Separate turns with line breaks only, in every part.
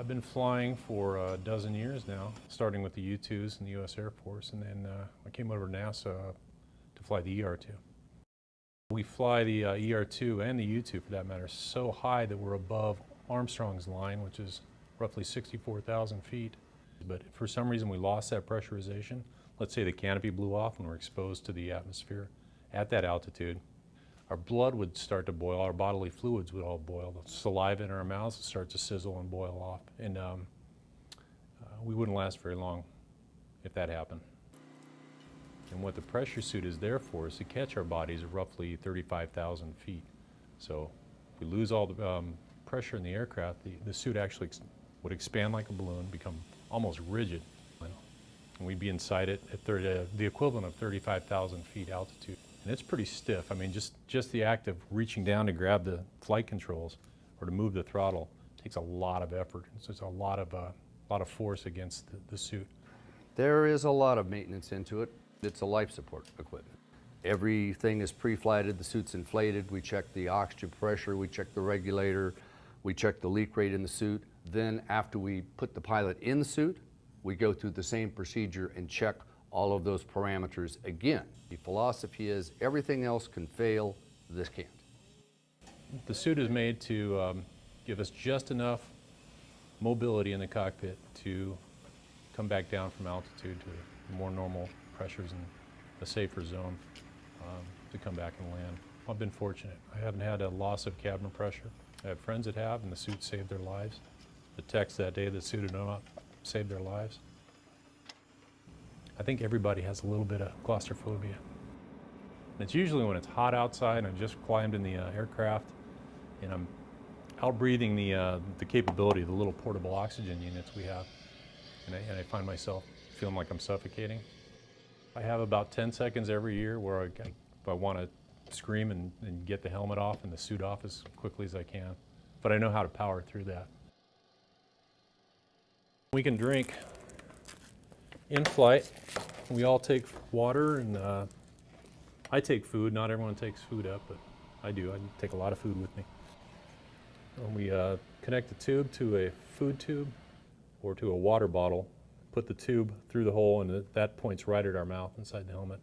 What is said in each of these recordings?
I've been flying for a dozen years now, starting with the U-2s in the U.S. Air Force, and then I came over to NASA to fly the ER-2. We fly the ER-2 and the U-2, for that matter, so high that we're above Armstrong's line, which is roughly 64,000 feet. But if for some reason we lost that pressurization, let's say the canopy blew off and we're exposed to the atmosphere at that altitude, our blood would start to boil, our bodily fluids would all boil, the saliva in our mouths would start to sizzle and boil off, and we wouldn't last very long if that happened. And what the pressure suit is there for is to catch our bodies at roughly 35,000 feet. So if we lose all the pressure in the aircraft, the suit actually would expand like a balloon, become almost rigid, and we'd be inside it at the equivalent of 35,000 feet altitude. And it's pretty stiff. I mean, just the act of reaching down to grab the flight controls or to move the throttle takes a lot of effort. So it's a lot of force against the suit.
There is a lot of maintenance into it. It's a life support equipment. Everything is pre-flighted, the suit's inflated, we check the oxygen pressure, we check the regulator, we check the leak rate in the suit. Then after we put the pilot in the suit, we go through the same procedure and check all of those parameters again. The philosophy is everything else can fail, this can't.
The suit is made to give us just enough mobility in the cockpit to come back down from altitude to more normal pressures and a safer zone to come back and land. I've been fortunate. I haven't had a loss of cabin pressure. I have friends that have, and the suit saved their lives. The techs that day that suited them up saved their lives. I think everybody has a little bit of claustrophobia. And it's usually when it's hot outside and I've just climbed in the aircraft and I'm out breathing the capability of the little portable oxygen units we have, and I find myself feeling like I'm suffocating. I have about 10 seconds every year where if I want to scream and get the helmet off and the suit off as quickly as I can. But I know how to power through that. We can drink in flight. We all take water, and I take food. Not everyone takes food up, but I do. I take a lot of food with me. And we connect the tube to a food tube or to a water bottle, put the tube through the hole, and that points right at our mouth inside the helmet.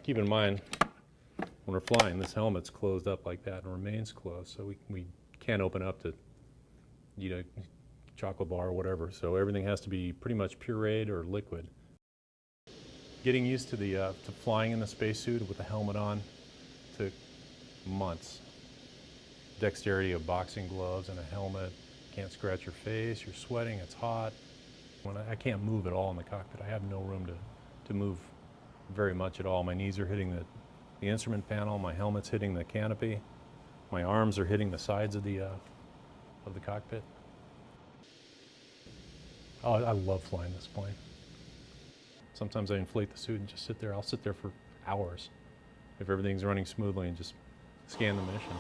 Keep in mind, when we're flying, this helmet's closed up like that and remains closed, so we can't open up to eat a chocolate bar or whatever, so everything has to be pretty much pureed or liquid. Getting used to to flying in the spacesuit with the helmet on took months. Dexterity of boxing gloves and a helmet. Can't scratch your face, you're sweating, it's hot. When I can't move at all in the cockpit. I have no room to move very much at all. My knees are hitting the instrument panel, my helmet's hitting the canopy, my arms are hitting the sides of the cockpit. Oh, I love flying this plane. Sometimes I inflate the suit and just sit there. I'll sit there for hours if everything's running smoothly and just scan the mission.